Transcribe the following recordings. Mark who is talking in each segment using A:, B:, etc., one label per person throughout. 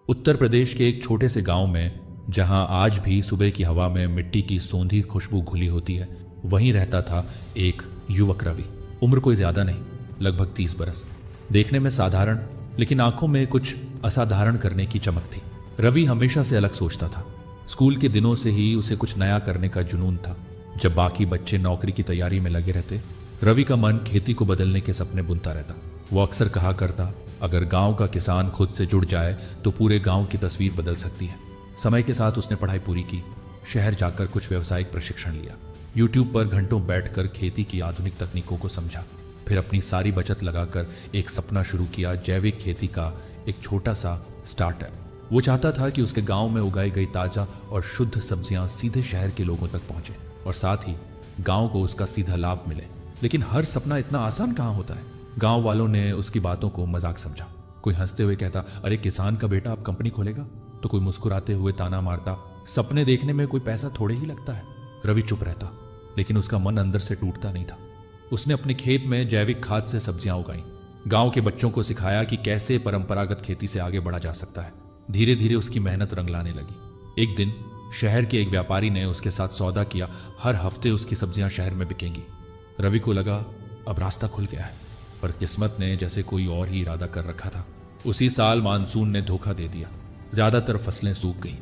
A: उत्तर प्रदेश के एक छोटे से गांव में, जहां आज भी सुबह की हवा में मिट्टी की सौंधी खुशबू घुली होती है, वहीं रहता था एक युवक रवि। उम्र कोई ज्यादा नहीं, लगभग 30 बरस। देखने में साधारण, लेकिन आंखों में कुछ असाधारण करने की चमक थी। रवि हमेशा से अलग सोचता था। स्कूल के दिनों से ही उसे कुछ नया करने का जुनून था। जब बाकी बच्चे नौकरी की तैयारी में लगे रहते, रवि का मन खेती को बदलने के सपने बुनता रहता। वो अक्सर कहा करता, अगर गांव का किसान खुद से जुड़ जाए तो पूरे गांव की तस्वीर बदल सकती है। समय के साथ उसने पढ़ाई पूरी की, शहर जाकर कुछ व्यावसायिक प्रशिक्षण लिया, यूट्यूब पर घंटों बैठकर खेती की आधुनिक तकनीकों को समझा, फिर अपनी सारी बचत लगाकर एक सपना शुरू किया, जैविक खेती का एक छोटा सा स्टार्टअप। वो चाहता था कि उसके गांव में उगाई गई ताजा और शुद्ध सब्जियां सीधे शहर के लोगों तक पहुंचे और साथ ही गांव को उसका सीधा लाभ मिले। लेकिन हर सपना इतना आसान कहाँ होता है। गांव वालों ने उसकी बातों को मजाक समझा। कोई हंसते हुए कहता, अरे किसान का बेटा अब कंपनी खोलेगा, तो कोई मुस्कुराते हुए ताना मारता, सपने देखने में कोई पैसा थोड़े ही लगता है। रवि चुप रहता, लेकिन उसका मन अंदर से टूटता नहीं था। उसने अपने खेत में जैविक खाद से सब्जियां उगाई, गांव के बच्चों को सिखाया कि कैसे परंपरागत खेती से आगे बढ़ा जा सकता है। धीरे धीरे उसकी मेहनत रंग लाने लगी। एक दिन शहर के एक व्यापारी ने उसके साथ सौदा किया। हर हफ्ते उसकी सब्जियां शहर में बिकेंगी। रवि को लगा अब रास्ता खुल गया है, पर किस्मत ने जैसे कोई और ही इरादा कर रखा था। उसी साल मानसून ने धोखा दे दिया। ज्यादातर फसलें सूख गईं।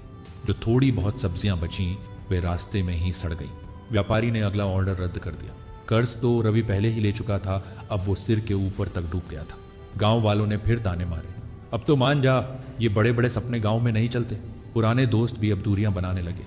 A: जो थोड़ी बहुत सब्जियां बचीं वे रास्ते में ही सड़ गईं। व्यापारी ने अगला ऑर्डर रद्द कर दिया। कर्ज तो रवि पहले ही ले चुका था, अब वो सिर के ऊपर तक डूब गया था। गांव वालों ने फिर ताने मारे, अब तो मान जा, ये बड़े बड़े सपने गांव में नहीं चलते। पुराने दोस्त भी अब दूरियां बनाने लगे।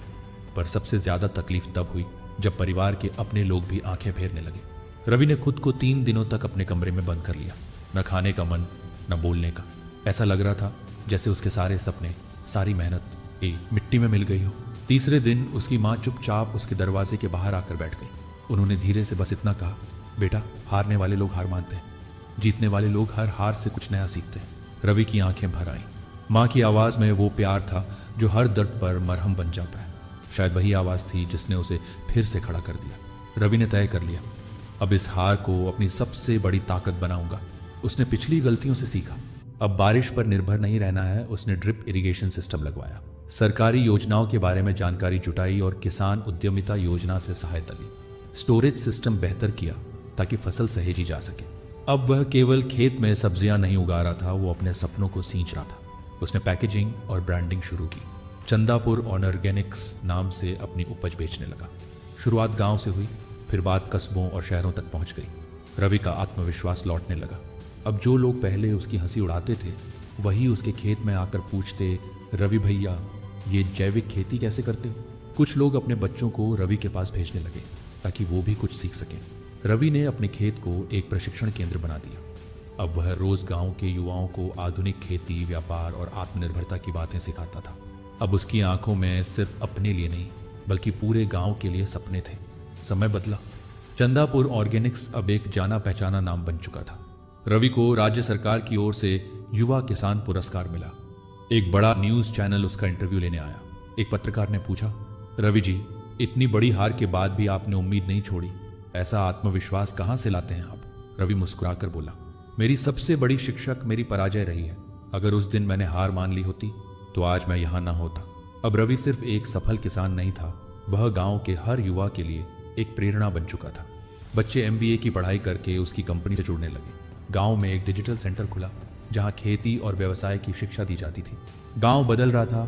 A: पर सबसे ज्यादा तकलीफ तब हुई जब परिवार के अपने लोग भी आंखें फेरने लगे। रवि ने खुद को 3 दिनों तक अपने कमरे में बंद कर लिया। न खाने का मन, न बोलने का। ऐसा लग रहा था जैसे उसके सारे सपने, सारी मेहनत मिट्टी में मिल गई हो। तीसरे दिन उसकी माँ चुपचाप उसके दरवाजे के बाहर आकर बैठ गई। उन्होंने धीरे से बस इतना कहा, बेटा, हारने वाले लोग हार मानते हैं, जीतने वाले लोग हर हार से कुछ नया सीखते हैं। रवि की आंखें भर आईं। माँ की आवाज में वो प्यार था जो हर दर्द पर मरहम बन जाता है। शायद वही आवाज थी जिसने उसे फिर से खड़ा कर दिया। रवि ने तय कर लिया, अब इस हार को अपनी सबसे बड़ी ताकत बनाऊंगा। उसने पिछली गलतियों से सीखा। अब बारिश पर निर्भर नहीं रहना है। उसने ड्रिप इरिगेशन सिस्टम लगवाया, सरकारी योजनाओं के बारे में जानकारी जुटाई और किसान उद्यमिता योजना से सहायता ली। स्टोरेज सिस्टम बेहतर किया ताकि फसल सहेजी जा सके। अब वह केवल खेत में सब्जियां नहीं उगा रहा था, वो अपने सपनों को सींच रहा था। उसने पैकेजिंग और ब्रांडिंग शुरू की। चंदापुर ऑर्गेनिक्स नाम से अपनी उपज बेचने लगा। शुरुआत गांव से हुई, फिर बात कस्बों और शहरों तक पहुंच गई। रवि का आत्मविश्वास लौटने लगा। अब जो लोग पहले उसकी हंसी उड़ाते थे, वही उसके खेत में आकर पूछते, रवि भैया, ये जैविक खेती कैसे करते हो? कुछ लोग अपने बच्चों को रवि के पास भेजने लगे ताकि वो भी कुछ सीख सकें। रवि ने अपने खेत को एक प्रशिक्षण केंद्र बना दिया। अब वह रोज गांव के युवाओं को आधुनिक खेती, व्यापार और आत्मनिर्भरता की बातें सिखाता था। अब उसकी आंखों में सिर्फ अपने लिए नहीं, बल्कि पूरे गांव के लिए सपने थे। समय बदला। चंदापुर ऑर्गेनिक्स अब एक जाना पहचाना नाम बन चुका था। रवि को राज्य सरकार की ओर से युवा किसान पुरस्कार मिला। एक बड़ा न्यूज चैनल उसका इंटरव्यू लेने आया। एक पत्रकार ने पूछा, रवि जी, इतनी बड़ी हार के बाद भी आपने उम्मीद नहीं छोड़ी, ऐसा आत्मविश्वास कहां से लाते हैं आप? रवि मुस्कुराकर बोला, मेरी सबसे बड़ी शिक्षक मेरी पराजय रही है। अगर उस दिन मैंने हार मान ली होती तो आज मैं यहां ना होता। अब रवि सिर्फ एक सफल किसान नहीं था, वह गांव के हर युवा के लिए एक प्रेरणा बन चुका था। बच्चे MBA की पढ़ाई करके उसकी कंपनी से जुड़ने लगे। गांव में एक डिजिटल सेंटर खुला जहां खेती और व्यवसाय की शिक्षा दी जाती थी। गांव बदल रहा था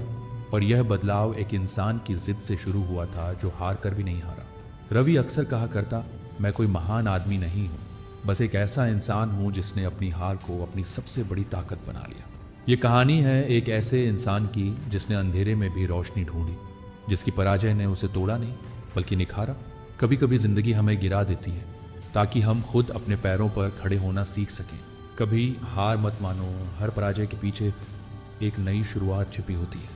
A: और यह बदलाव एक इंसान की जिद से शुरू हुआ था जो हार कर भी नहीं हारा। रवि अक्सर कहा करता, मैं कोई महान आदमी नहीं हूं, बस एक ऐसा इंसान हूं जिसने अपनी हार को अपनी सबसे बड़ी ताकत बना लिया। ये कहानी है एक ऐसे इंसान की जिसने अंधेरे में भी रोशनी ढूंढी, जिसकी पराजय ने उसे तोड़ा नहीं बल्कि निखारा। कभी कभी जिंदगी हमें गिरा देती है ताकि हम खुद अपने पैरों पर खड़े होना सीख सकें। कभी हार मत मानो, हर पराजय के पीछे एक नई शुरुआत छिपी होती है।